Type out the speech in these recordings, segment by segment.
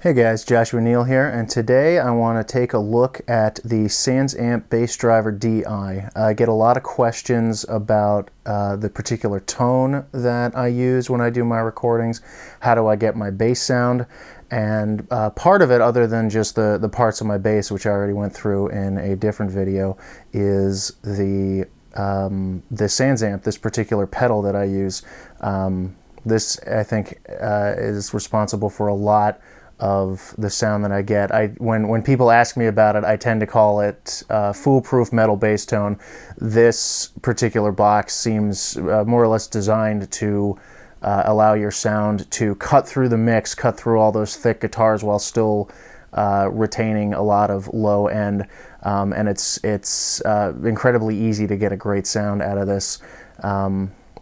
Hey guys, Joshua Neal here, and today I want to take a look at the SansAmp Bass Driver DI. I get a lot of questions about the particular tone that I use when I do my recordings. How do I get my bass sound? And part of it, other than just the parts of my bass, which I already went through in a different video, is the SansAmp, this particular pedal that I use. This, I think, is responsible for a lot of the sound that I get. When people ask me about it, I tend to call it foolproof metal bass tone. This particular box seems more or less designed to allow your sound to cut through the mix, cut through all those thick guitars while still retaining a lot of low end, and it's incredibly easy to get a great sound out of this.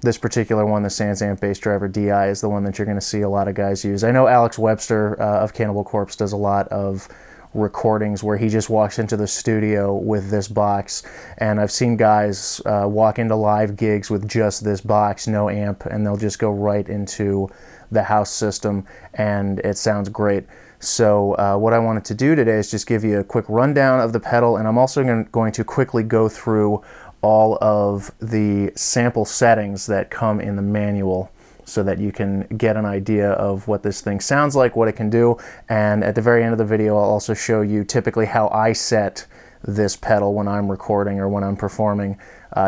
This particular one, the SansAmp Bass Driver DI, is the one that you're going to see a lot of guys use. I know Alex Webster of Cannibal Corpse does a lot of recordings where he just walks into the studio with this box, and I've seen guys walk into live gigs with just this box, no amp, and they'll just go right into the house system, and it sounds great. So what I wanted to do today is just give you a quick rundown of the pedal, and I'm also going to quickly go through all of the sample settings that come in the manual so that you can get an idea of what this thing sounds like, what it can do. And at the very end of the video, I'll also show you typically how I set this pedal when I'm recording or when I'm performing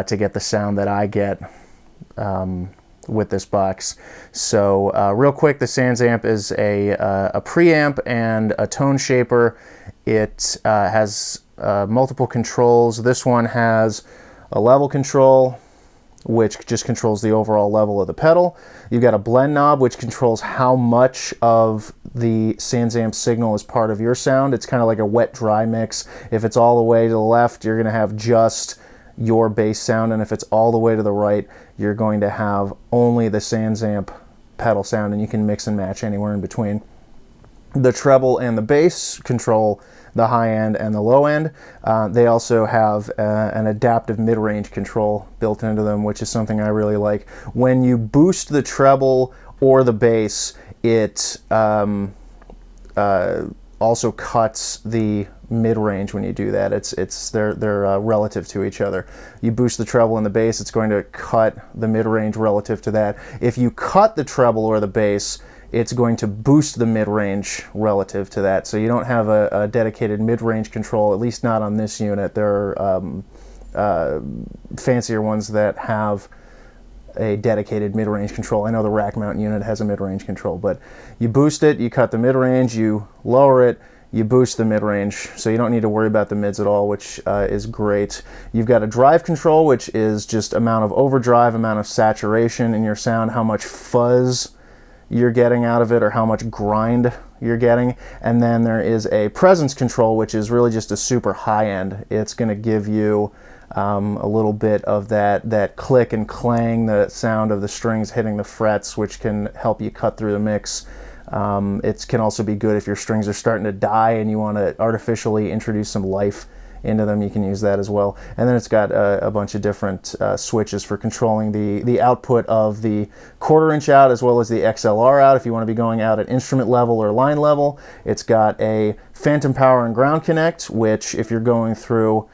to get the sound that I get with this box. So real quick, the SansAmp is a preamp and a tone shaper. It has multiple controls. This one has a level control, which just controls the overall level of the pedal. You've got a blend knob, which controls how much of the SansAmp signal is part of your sound. It's kind of like a wet-dry mix. If it's all the way to the left, you're going to have just your bass sound, and if it's all the way to the right, you're going to have only the SansAmp pedal sound, and you can mix and match anywhere in between. The treble and the bass control the high end and the low end. They also have an adaptive mid-range control built into them, which is something I really like. When you boost the treble or the bass, it also cuts the mid-range when you do that. They're relative to each other. You boost the treble and the bass, it's going to cut the mid-range relative to that. If you cut the treble or the bass, it's going to boost the mid-range relative to that. So you don't have a dedicated mid-range control, at least not on this unit. There are fancier ones that have a dedicated mid-range control. I know the rack mount unit has a mid-range control, but you boost it, you cut the mid-range, you lower it, you boost the mid-range, so you don't need to worry about the mids at all, which is great. You've got a drive control, which is just amount of overdrive, amount of saturation in your sound, how much fuzz you're getting out of it, or how much grind you're getting. And then there is a presence control, which is really just a super high end. It's going to give you a little bit of that click and clang, the sound of the strings hitting the frets, which can help you cut through the mix. It can also be good if your strings are starting to die and you want to artificially introduce some life into them. You can use that as well. And then it's got a bunch of different switches for controlling the output of the 1/4 inch out as well as the XLR out if you want to be going out at instrument level or line level. It's got a phantom power and ground connect, which if you're going through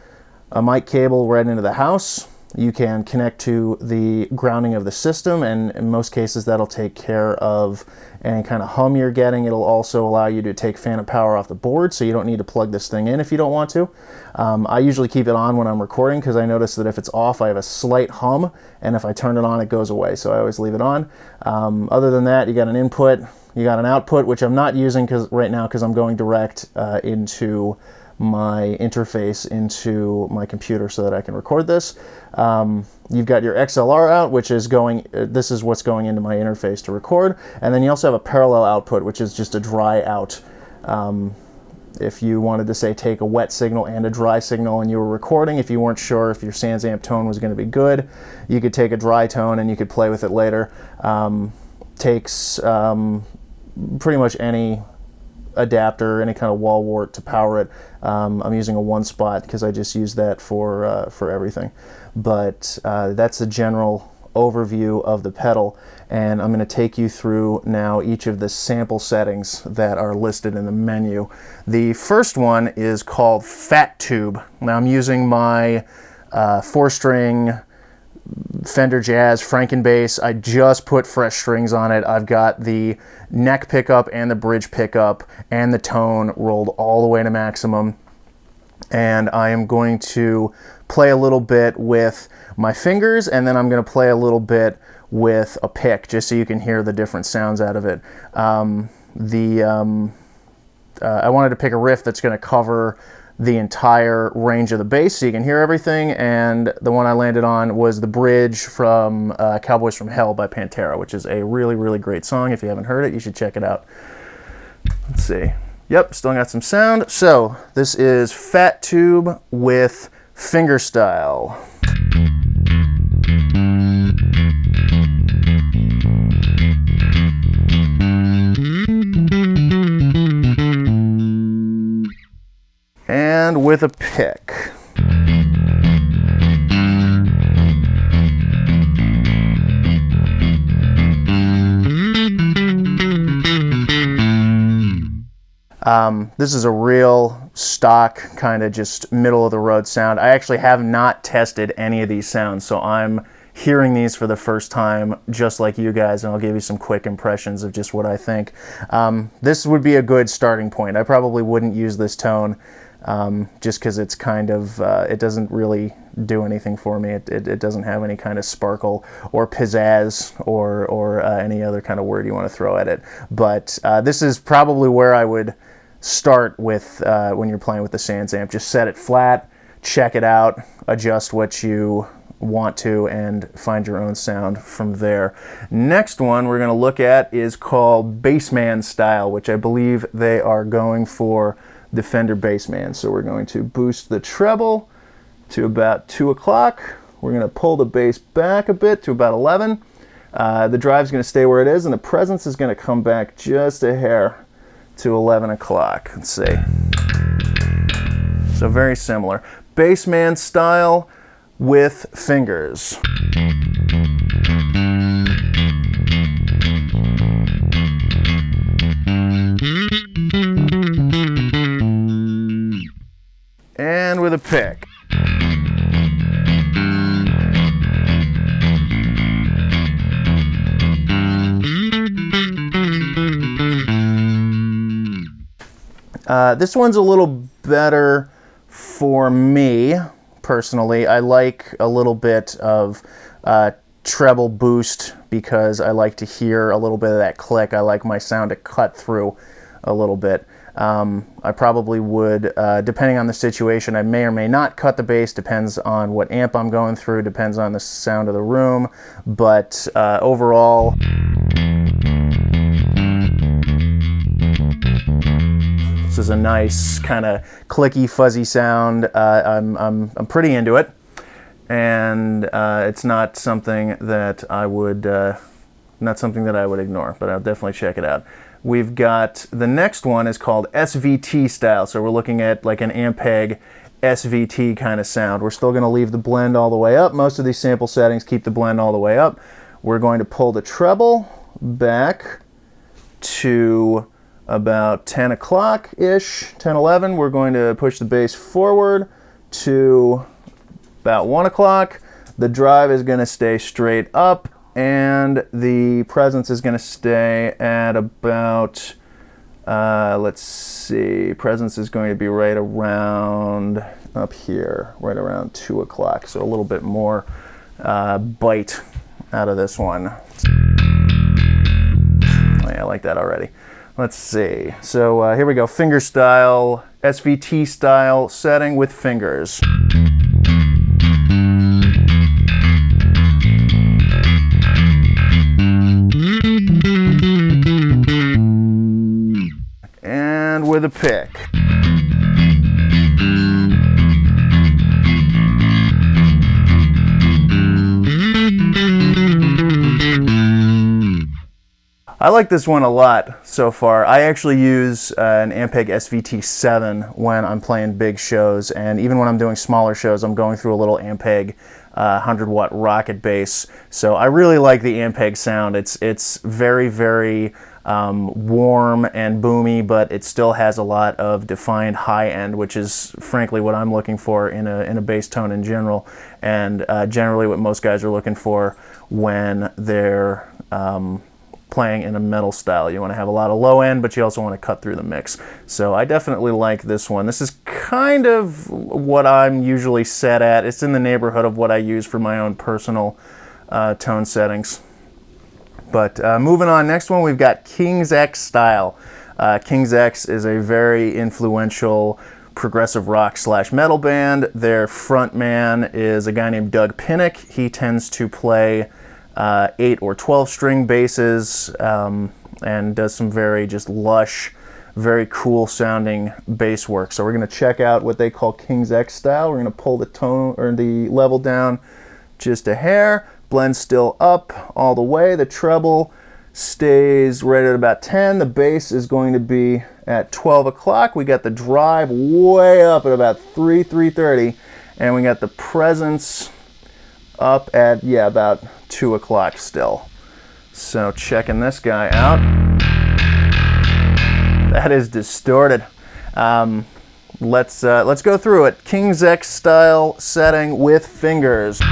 a mic cable right into the house, you can connect to the grounding of the system, and in most cases that'll take care of any kind of hum you're getting. It'll also allow you to take phantom power off the board, so you don't need to plug this thing in if you don't want to. I usually keep it on when I'm recording because I notice that if it's off I have a slight hum, and if I turn it on it goes away, so I always leave it on. Other than that, you got an input, you got an output, which I'm not using right now because I'm going direct into my interface into my computer so that I can record this. You've got your XLR out, which is this is what's going into my interface to record, and then you also have a parallel output, which is just a dry out. If you wanted to say take a wet signal and a dry signal and you were recording, if you weren't sure if your SansAmp tone was going to be good, you could take a dry tone and you could play with it later. Takes pretty much any adapter, any kind of wall wart to power it. I'm using a 1-spot because I just use that for everything. But that's the general overview of the pedal, and I'm going to take you through now each of the sample settings that are listed in the menu. The first one is called Fat Tube. Now I'm using my 4-string Fender Jazz Frankenbass. I just put fresh strings on it. I've got the neck pickup and the bridge pickup and the tone rolled all the way to maximum. And I am going to play a little bit with my fingers, and then I'm going to play a little bit with a pick, just so you can hear the different sounds out of it. I wanted to pick a riff that's going to cover the entire range of the bass so you can hear everything, and the one I landed on was the bridge from Cowboys from Hell by Pantera, which is a really, really great song. If you haven't heard it, you should check it out. Let's see. Yep, still got some sound. So this is Fat Tube with fingerstyle. And with a pick. This is a real stock kind of just middle of the road sound. I actually have not tested any of these sounds, so I'm hearing these for the first time just like you guys, and I'll give you some quick impressions of just what I think. This would be a good starting point. I probably wouldn't use this tone just because it's kind of, it doesn't really do anything for me. It doesn't have any kind of sparkle or pizzazz or any other kind of word you want to throw at it. But this is probably where I would start with when you're playing with the SansAmp. Just set it flat, check it out, adjust what you want to, and find your own sound from there. Next one we're going to look at is called Baseman Style, which I believe they are going for the Fender Baseman. So we're going to boost the treble to about 2 o'clock. We're going to pull the bass back a bit to about 11. The drive's going to stay where it is, and the presence is going to come back just a hair to 11 o'clock. Let's see. So very similar. Baseman Style with fingers. And with a pick. This one's a little better for me personally. I like a little bit of treble boost because I like to hear a little bit of that click. I like my sound to cut through a little bit. I probably would, depending on the situation, I may or may not cut the bass, depends on what amp I'm going through, depends on the sound of the room, but overall, this is a nice kind of clicky, fuzzy sound. I'm pretty into it, and it's not something that I would ignore, but I'll definitely check it out. We've got the next one is called SVT Style, so we're looking at like an Ampeg SVT kind of sound. We're still going to leave the blend all the way up. Most of these sample settings keep the blend all the way up. We're going to pull the treble back to about 10 o'clock-ish, 10, 11. We're going to push the bass forward to about 1 o'clock. The drive is going to stay straight up, and the presence is going to stay at about, let's see, presence is going to be right around up here, right around 2 o'clock, so a little bit more bite out of this one. Oh, yeah, I like that already. Let's see. So here we go. Fingerstyle, SVT style setting with fingers. And with a pick. I like this one a lot so far. I actually use an Ampeg SVT7 when I'm playing big shows, and even when I'm doing smaller shows, I'm going through a little Ampeg 100-watt rocket bass. So I really like the Ampeg sound. It's very, very warm and boomy, but it still has a lot of defined high end, which is frankly what I'm looking for in a bass tone in general, and generally what most guys are looking for when they're playing in a metal style. You want to have a lot of low end, but you also want to cut through the mix. So I definitely like this one. This is kind of what I'm usually set at. It's in the neighborhood of what I use for my own personal tone settings. But moving on, next one we've got King's X Style. King's X is a very influential progressive rock / metal band. Their front man is a guy named Doug Pinnick. He tends to play 8 or 12 string basses and does some very just lush, very cool sounding bass work. So we're going to check out what they call King's X Style. We're going to pull the tone or the level down just a hair. Blend still up all the way. The treble stays right at about 10. The bass is going to be at 12 o'clock. We got the drive way up at about 3:30, and we got the presence up at, yeah, about 2 o'clock still. So checking this guy out. That is distorted. Let's go through it. King's X Style setting with fingers.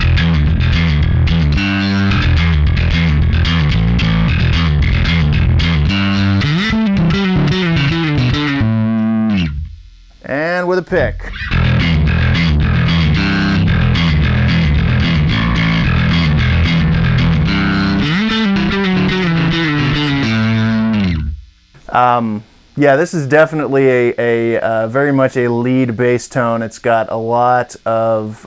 And with a pick. Yeah, this is definitely a very much a lead bass tone. It's got a lot of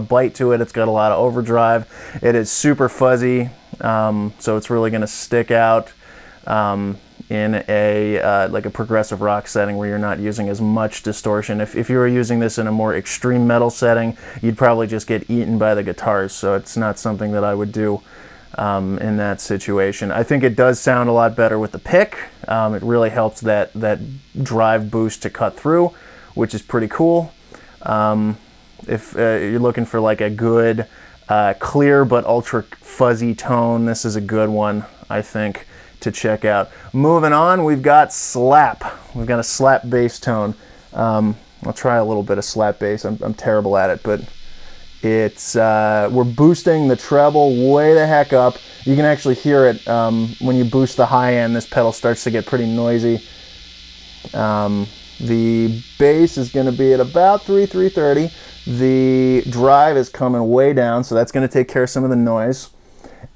bite to it. It's got a lot of overdrive. It is super fuzzy, so it's really going to stick out in a like a progressive rock setting where you're not using as much distortion. If you were using this in a more extreme metal setting, you'd probably just get eaten by the guitars. So it's not something that I would do in that situation. I think it does sound a lot better with the pick. It really helps that drive boost to cut through, which is pretty cool. If you're looking for like a good clear but ultra fuzzy tone, this is a good one, I think, to check out. Moving on, we've got slap. We've got a slap bass tone. I'll try a little bit of slap bass. I'm terrible at it, but it's we're boosting the treble way the heck up. You can actually hear it when you boost the high end. This pedal starts to get pretty noisy. The bass is going to be at about 3:30. The drive is coming way down, so that's going to take care of some of the noise.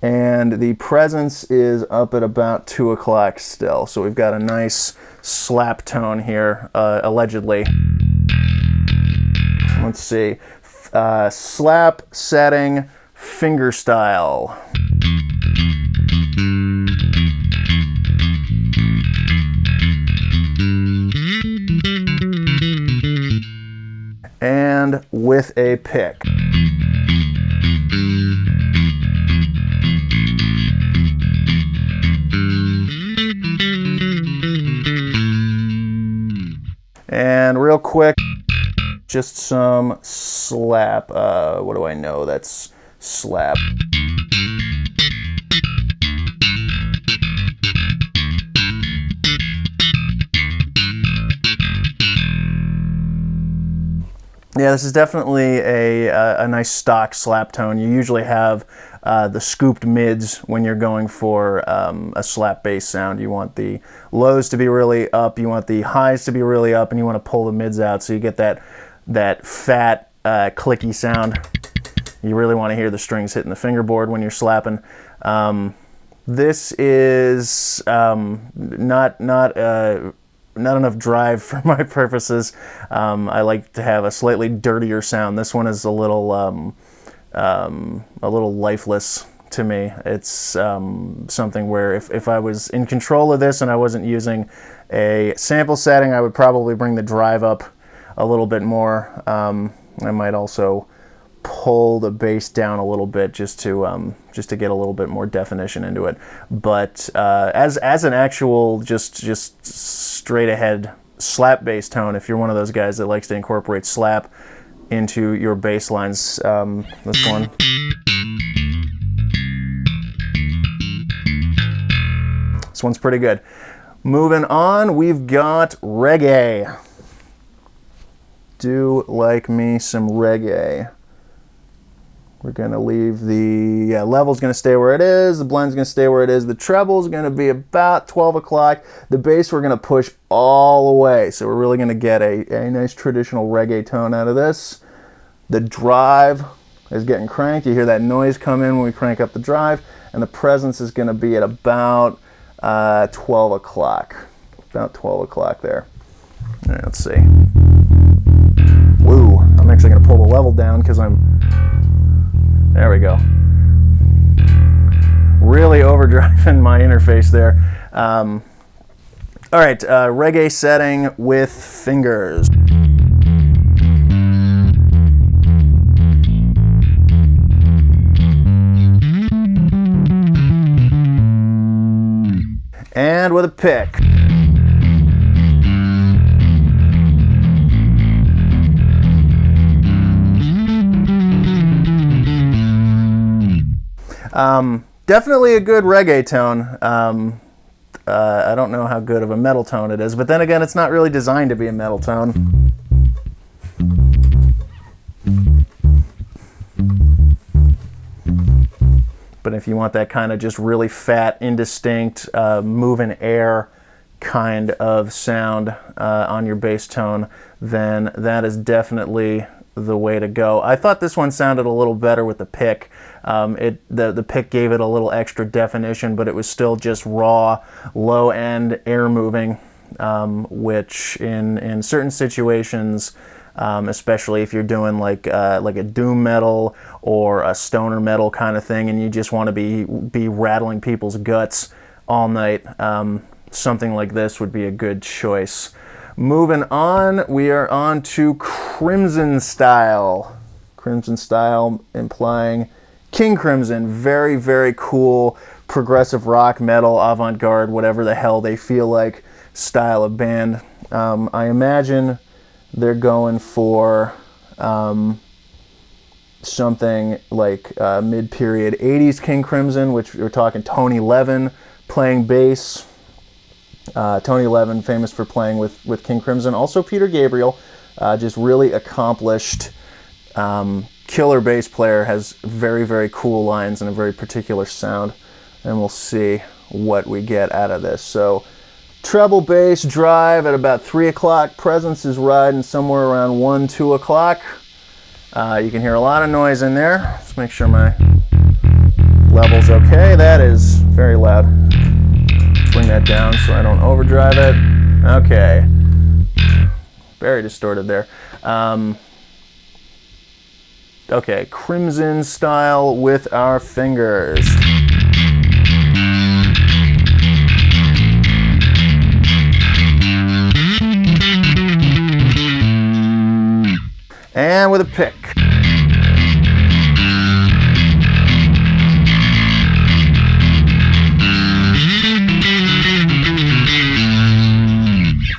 And the presence is up at about 2 o'clock still. So we've got a nice slap tone here, allegedly. Let's see. Slap setting, fingerstyle. And with a pick. And real quick, just some slap. What do I know? That's slap. Yeah, this is definitely a nice stock slap tone. You usually have the scooped mids when you're going for a slap bass sound. You want the lows to be really up, you want the highs to be really up, and you want to pull the mids out so you get that fat, clicky sound. You really want to hear the strings hitting the fingerboard when you're slapping. This is not enough drive for my purposes. I like to have a slightly dirtier sound. This one is a little lifeless to me. It's something where if I was in control of this and I wasn't using a sample setting, I would probably bring the drive up a little bit more. I might also pull the bass down a little bit just to get a little bit more definition into it. But as an actual just straight ahead slap bass tone, if you're one of those guys that likes to incorporate slap into your bass lines. This one. This one's pretty good. Moving on, we've got Reggae. Do like me some Reggae. We're gonna leave the level's gonna stay where it is, the blend's gonna stay where it is, the treble's gonna be about 12 o'clock, the bass we're gonna push all the way, so we're really gonna get a nice traditional reggae tone out of this. The drive is getting cranked, you hear that noise come in when we crank up the drive, and the presence is gonna be at about 12 o'clock, about 12 o'clock there. All right, let's see. Woo, I'm actually gonna pull the level down because there we go. Really overdriving my interface there. All right, reggae setting with fingers. And with a pick. Definitely a good reggae tone. I don't know how good of a metal tone it is, but then again, it's not really designed to be a metal tone. But if you want that kind of just really fat, indistinct, moving air kind of sound on your bass tone, then that is definitely the way to go. I thought this one sounded a little better with the pick. The pick gave it a little extra definition, but it was still just raw, low-end air moving, which in certain situations, especially if you're doing like a doom metal or a stoner metal kind of thing, and you just want to be rattling people's guts all night, something like this would be a good choice. Moving on, we are on to Crimson Style. Crimson Style implying King Crimson. Very, very cool progressive rock, metal, avant-garde, whatever the hell they feel like style of band. I imagine they're going for something like mid-period 80s King Crimson, which we're talking Tony Levin playing bass. Tony Levin, famous for playing with King Crimson. Also Peter Gabriel, just really accomplished killer bass player, has very, very cool lines and a very particular sound. And we'll see what we get out of this. So treble bass drive at about 3 o'clock. Presence is riding somewhere around 1, 2 o'clock. You can hear a lot of noise in there. Let's make sure my level's okay. That is very loud. Bring that down so I don't overdrive it. Okay. Very distorted there. Okay, Crimson Style with our fingers. And with a pick.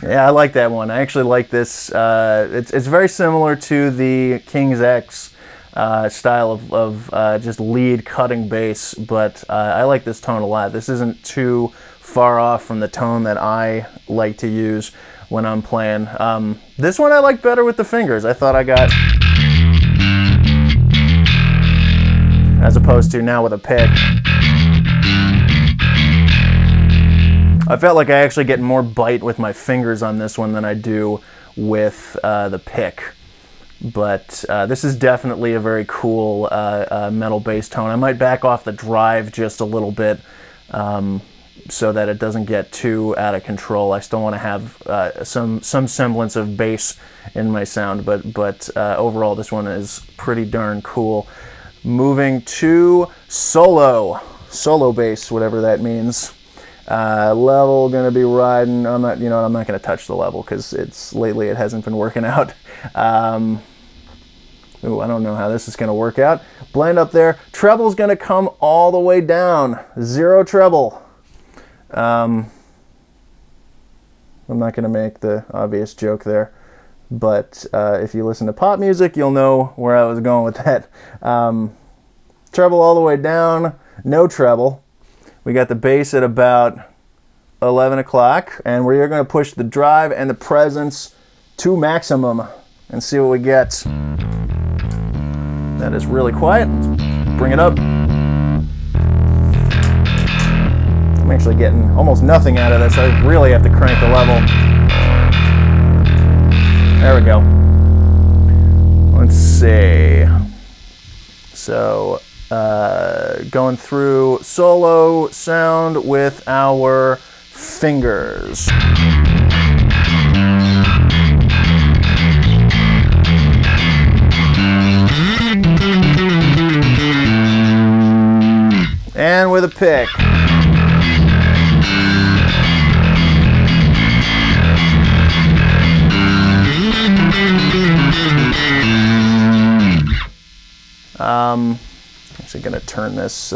Yeah, I like that one. I actually like this. It's very similar to the King's X style of just lead cutting bass, but I like this tone a lot. This isn't too far off from the tone that I like to use when I'm playing. This one I like better with the fingers. I thought I got, as opposed to now with a pick. I felt like I actually get more bite with my fingers on this one than I do with the pick. But this is definitely a very cool metal bass tone. I might back off the drive just a little bit so that it doesn't get too out of control. I still want to have some semblance of bass in my sound, but overall this one is pretty darn cool. Moving to solo bass, whatever that means. Level gonna be riding. I'm not gonna touch the level because lately it hasn't been working out. Ooh, I don't know how this is gonna work out. Blend up there. Treble's gonna come all the way down. 0 treble. I'm not gonna make the obvious joke there, but if you listen to pop music, you'll know where I was going with that. Treble all the way down, no treble. We got the bass at about 11 o'clock, and we're going to push the drive and the presence to maximum and see what we get. That is really quiet. Let's bring it up. I'm actually getting almost nothing out of this. I really have to crank the level. There we go. Let's see. So, going through solo sound with our fingers. And with a pick. Actually going to turn this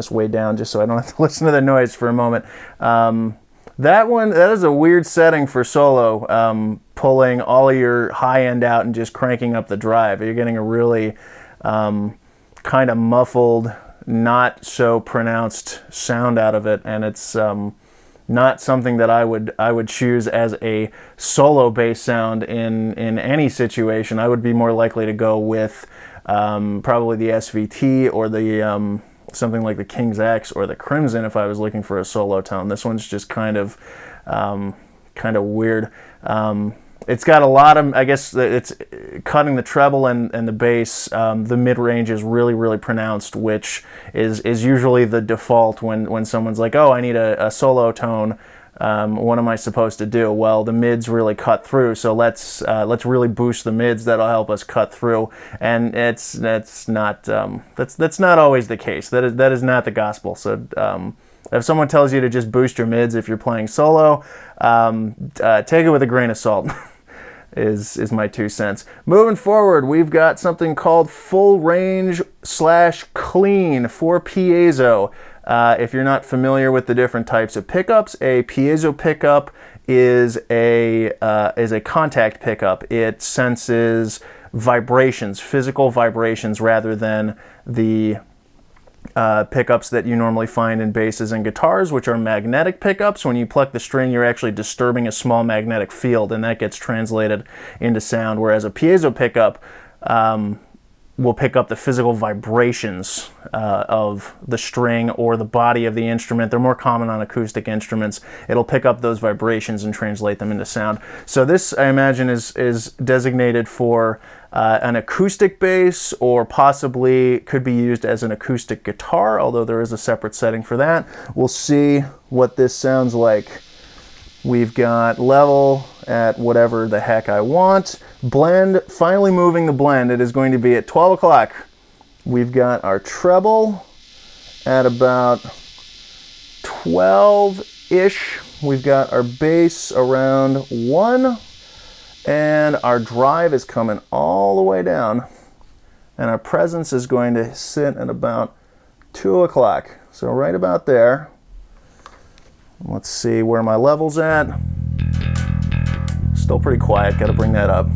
way down just so I don't have to listen to the noise for a moment. That is a weird setting for solo, pulling all of your high end out and just cranking up the drive. You're getting a really kind of muffled, not so pronounced sound out of it, and it's not something that I would choose as a solo bass sound in any situation. I would be more likely to go with probably the SVT or the something like the King's X or the Crimson if I was looking for a solo tone. This one's just kind of weird. It's got a lot of, I guess it's cutting the treble and the bass. The mid-range is really pronounced, which is usually the default when someone's like, oh, I need a solo tone. What am I supposed to do? Well, the mids really cut through, so let's really boost the mids. That'll help us cut through, and that's not always the case. That is not the gospel. So if someone tells you to just boost your mids if you're playing solo, take it with a grain of salt. is my 2 cents. Moving forward, we've got something called full range / clean for piezo. If you're not familiar with the different types of pickups, a piezo pickup is a contact pickup. It senses vibrations, physical vibrations, rather than the pickups that you normally find in basses and guitars, which are magnetic pickups. When you pluck the string, you're actually disturbing a small magnetic field, and that gets translated into sound, whereas a piezo pickup will pick up the physical vibrations of the string or the body of the instrument. They're more common on acoustic instruments. It'll pick up those vibrations and translate them into sound. So this, I imagine, is designated for an acoustic bass, or possibly could be used as an acoustic guitar, although there is a separate setting for that. We'll see what this sounds like. We've got level at whatever the heck I want. Blend, finally moving the blend. It is going to be at 12 o'clock. We've got our treble at about 12-ish. We've got our bass around 1. And our drive is coming all the way down. And our presence is going to sit at about 2 o'clock. So right about there. Let's see where my level's at. Still pretty quiet, gotta bring that up.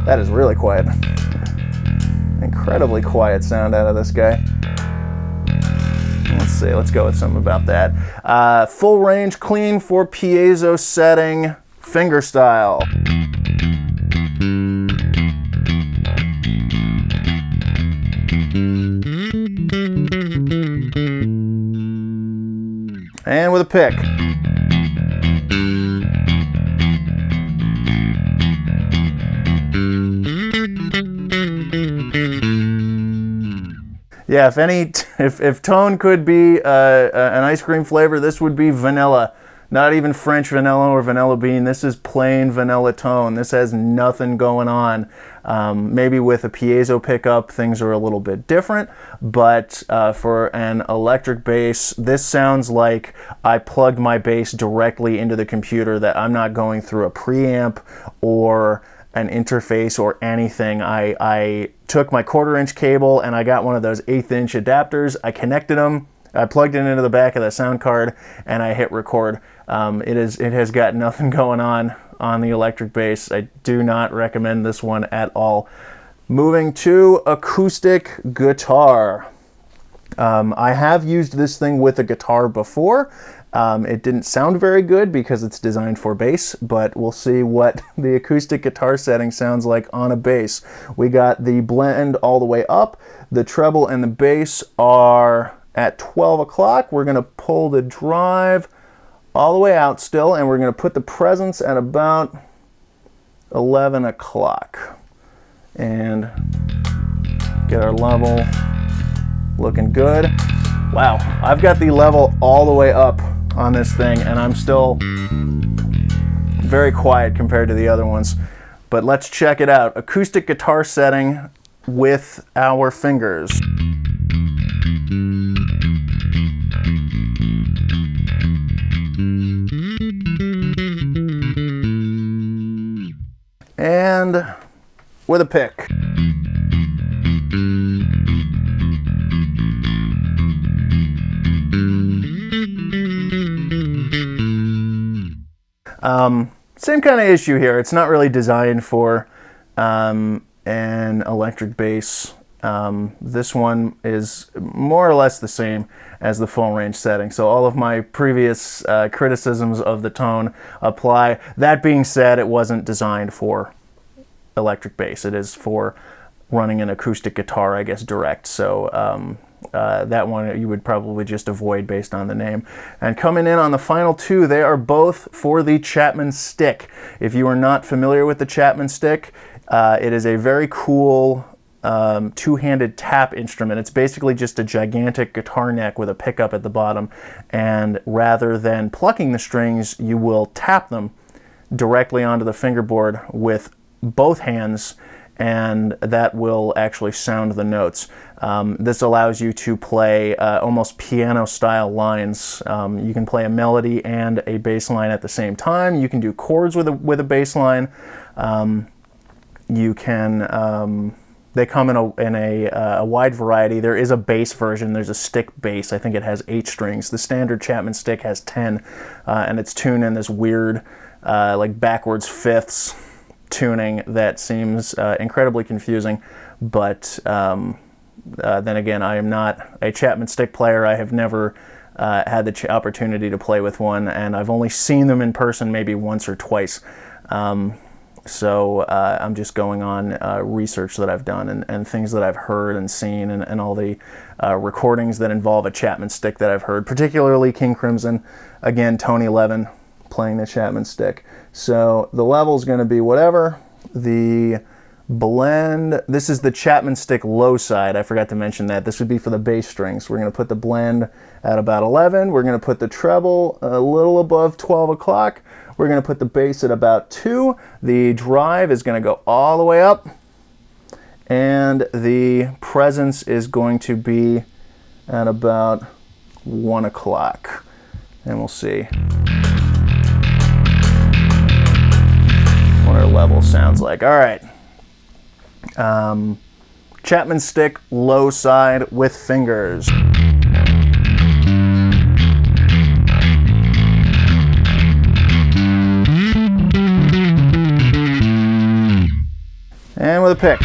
That is really quiet. Incredibly quiet sound out of this guy. Let's see, let's go with something about that. Full range, clean for piezo setting, fingerstyle. And with a pick. Yeah, if tone could be an ice cream flavor, this would be vanilla. Not even French vanilla or vanilla bean. This is plain vanilla tone. This has nothing going on. Maybe with a piezo pickup, things are a little bit different, but for an electric bass, this sounds like I plugged my bass directly into the computer, that I'm not going through a preamp or an interface or anything. I took my 1/4-inch cable and I got one of those 1/8-inch adapters. I connected them I plugged it into the back of the sound card and I hit record. It has got nothing going on the electric bass. I do not recommend this one at all. Moving to acoustic guitar. I have used this thing with a guitar before. It didn't sound very good because it's designed for bass, but we'll see what the acoustic guitar setting sounds like on a bass. We got the blend all the way up. The treble and the bass are at 12 o'clock. We're going to pull the drive all the way out still, and we're going to put the presence at about 11 o'clock. And get our level looking good. Wow, I've got the level all the way up on this thing, and I'm still very quiet compared to the other ones. But let's check it out. Acoustic guitar setting with our fingers. And with a pick. Same kind of issue here. It's not really designed for an electric bass. This one is more or less the same as the full range setting. So all of my previous criticisms of the tone apply. That being said, it wasn't designed for electric bass. It is for running an acoustic guitar, I guess, direct. So that one you would probably just avoid based on the name. And coming in on the final two, they are both for the Chapman Stick. If you are not familiar with the Chapman Stick, it is a very cool two-handed tap instrument. It's basically just a gigantic guitar neck with a pickup at the bottom, and rather than plucking the strings, you will tap them directly onto the fingerboard with both hands, and that will actually sound the notes. This allows you to play almost piano-style lines. You can play a melody and a bass line at the same time. You can do chords with a bass line. You can they come in a wide variety. There is a bass version. There's a stick bass. I think it has 8 strings. The standard Chapman Stick has 10, and it's tuned in this weird, like backwards fifths tuning that seems incredibly confusing. But then again, I am not a Chapman Stick player. I have never had the opportunity to play with one, and I've only seen them in person maybe once or twice. So I'm just going on research that I've done and things that I've heard and seen, and all the recordings that involve a Chapman Stick that I've heard, particularly King Crimson, again, Tony Levin playing the Chapman Stick. So the level is going to be whatever. The blend, this is the Chapman Stick low side. I forgot to mention that. This would be for the bass strings. We're going to put the blend at about 11. We're going to put the treble a little above 12 o'clock. We're going to put the bass at about 2. The drive is going to go all the way up. And the presence is going to be at about 1 o'clock. And we'll see what our level sounds like. All right. Chapman Stick low side with fingers. And with a pick.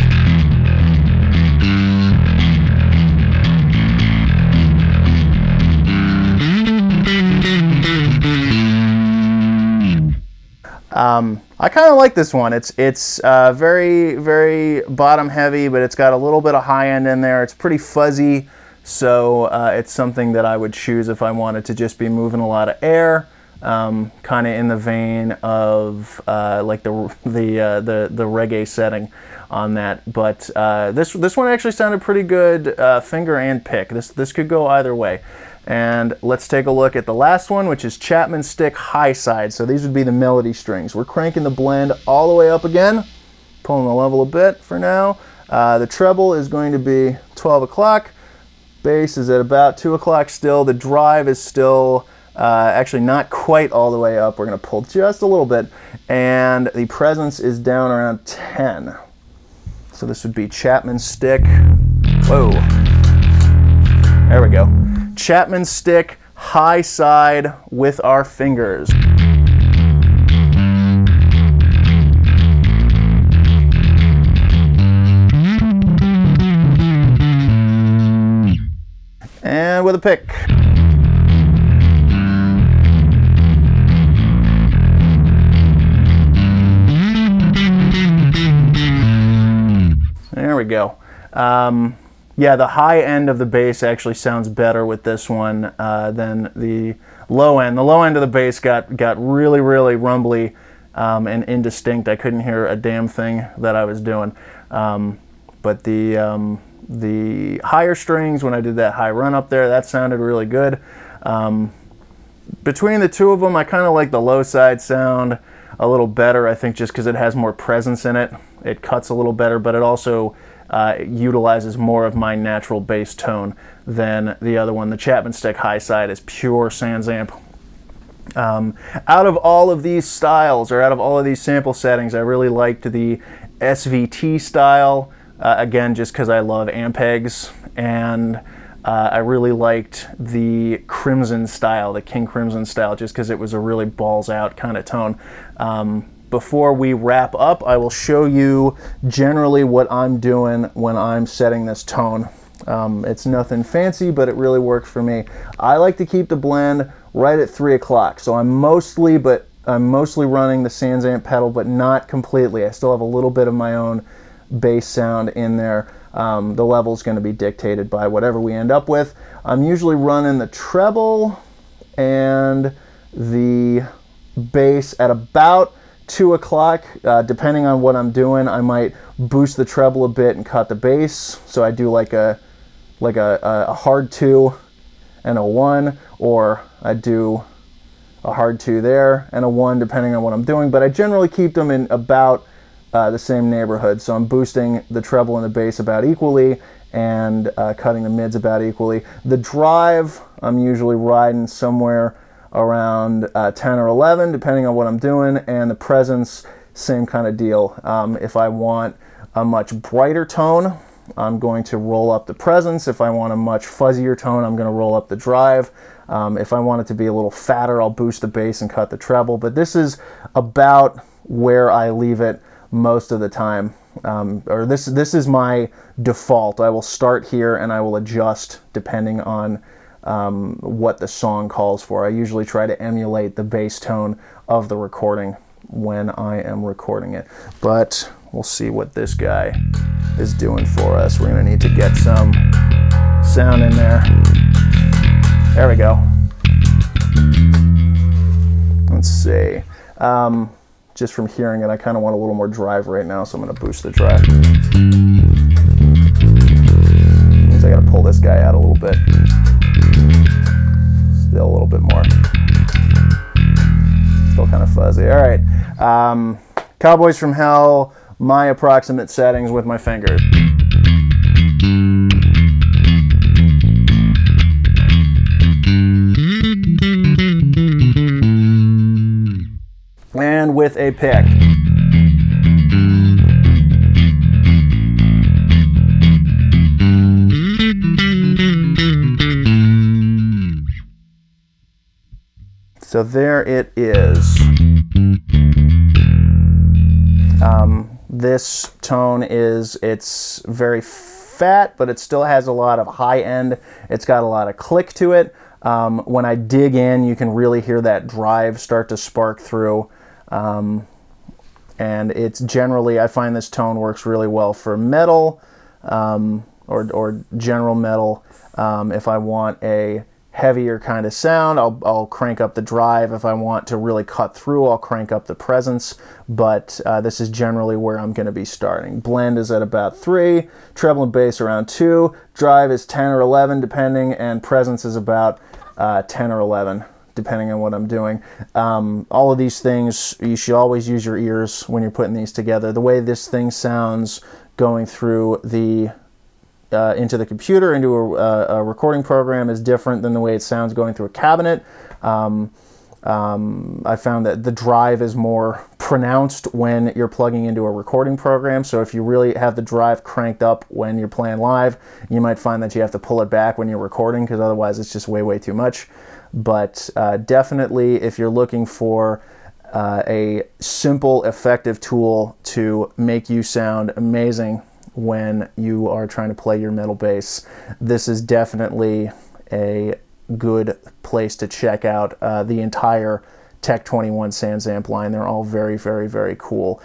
I kind of like this one. It's very, very bottom heavy, but it's got a little bit of high end in there. It's pretty fuzzy, so it's something that I would choose if I wanted to just be moving a lot of air, kind of in the vein of like the reggae setting on that. But this one actually sounded pretty good, finger and pick. This could go either way. And let's take a look at the last one, which is Chapman Stick high side. So these would be the melody strings. We're cranking the blend all the way up again, pulling the level a bit for now. The treble is going to be 12 o'clock. Bass is at about 2 o'clock still. The drive is still actually not quite all the way up. We're going to pull just a little bit. And the presence is down around 10. So this would be Chapman Stick. Whoa. There we go. Chapman Stick high side with our fingers. And with a pick. There we go. Yeah, the high end of the bass actually sounds better with this one than the low end. The low end of the bass got really, really rumbly and indistinct. I couldn't hear a damn thing that I was doing. But the higher strings, when I did that high run up there, that sounded really good. Between the two of them, I kind of like the low side sound a little better, I think, just because it has more presence in it. It cuts a little better, but it also utilizes more of my natural bass tone than the other one. The Chapman Stick high side is pure SansAmp. Out of all of these styles, or out of all of these sample settings, I really liked the SVT style. Again, just because I love Ampegs, and I really liked the Crimson style, the King Crimson style, just because it was a really balls out kind of tone. Before we wrap up, I will show you generally what I'm doing when I'm setting this tone. It's nothing fancy, but it really works for me. I like to keep the blend right at 3 o'clock, so I'm mostly running the SansAmp pedal, but not completely. I still have a little bit of my own bass sound in there. The level's going to be dictated by whatever we end up with. I'm usually running the treble and the bass at about 2 o'clock. Depending on what I'm doing, I might boost the treble a bit and cut the bass. So I do like a hard 2 and a 1, or I do a hard 2 there and a 1, depending on what I'm doing. But I generally keep them in about the same neighborhood. So I'm boosting the treble and the bass about equally, and cutting the mids about equally. The drive, I'm usually riding somewhere around 10 or 11, depending on what I'm doing, and the presence, same kind of deal. If I want a much brighter tone, I'm going to roll up the presence. If I want a much fuzzier tone, I'm going to roll up the drive. If I want it to be a little fatter, I'll boost the bass and cut the treble. But this is about where I leave it most of the time, or this is my default. I will start here and I will adjust depending on what the song calls for. I usually try to emulate the bass tone of the recording when I am recording it. But we'll see what this guy is doing for us. We're going to need to get some sound in there. There we go. Let's see. Just from hearing it, I kind of want a little more drive right now, so I'm going to boost the drive. Means I got to pull this guy out a little bit. Still a little bit more. Still kind of fuzzy. All right. Cowboys from Hell, my approximate settings with my fingers. And with a pick. So there it is. This tone it's very fat, but it still has a lot of high end. It's got a lot of click to it. When I dig in, you can really hear that drive start to spark through. And it's generally, I find this tone works really well for metal, or general metal. If I want a heavier kind of sound, I'll crank up the drive. If I want to really cut through, I'll crank up the presence. But this is generally where I'm going to be starting. Blend is at about 3, treble and bass around 2, drive is 10 or 11 depending, and presence is about 10 or 11. Depending on what I'm doing. All of these things, you should always use your ears when you're putting these together. The way this thing sounds going through the into the computer, into a recording program, is different than the way it sounds going through a cabinet. I found that the drive is more pronounced when you're plugging into a recording program. So if you really have the drive cranked up when you're playing live, you might find that you have to pull it back when you're recording, because otherwise it's just way too much. But definitely, if you're looking for a simple, effective tool to make you sound amazing when you are trying to play your metal bass, this is definitely a good place to check out the entire Tech 21 SansAmp line. They're all very cool.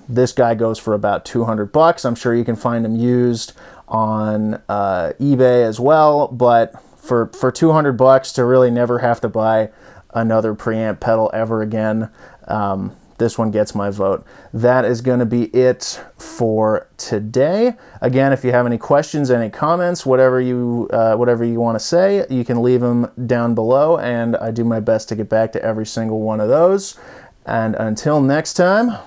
This guy goes for about $200. I'm sure you can find them used on eBay as well, but for $200 to really never have to buy another preamp pedal ever again, this one gets my vote. That is going to be it for today. Again, if you have any questions, any comments, whatever you want to say, you can leave them down below, and I do my best to get back to every single one of those. And until next time,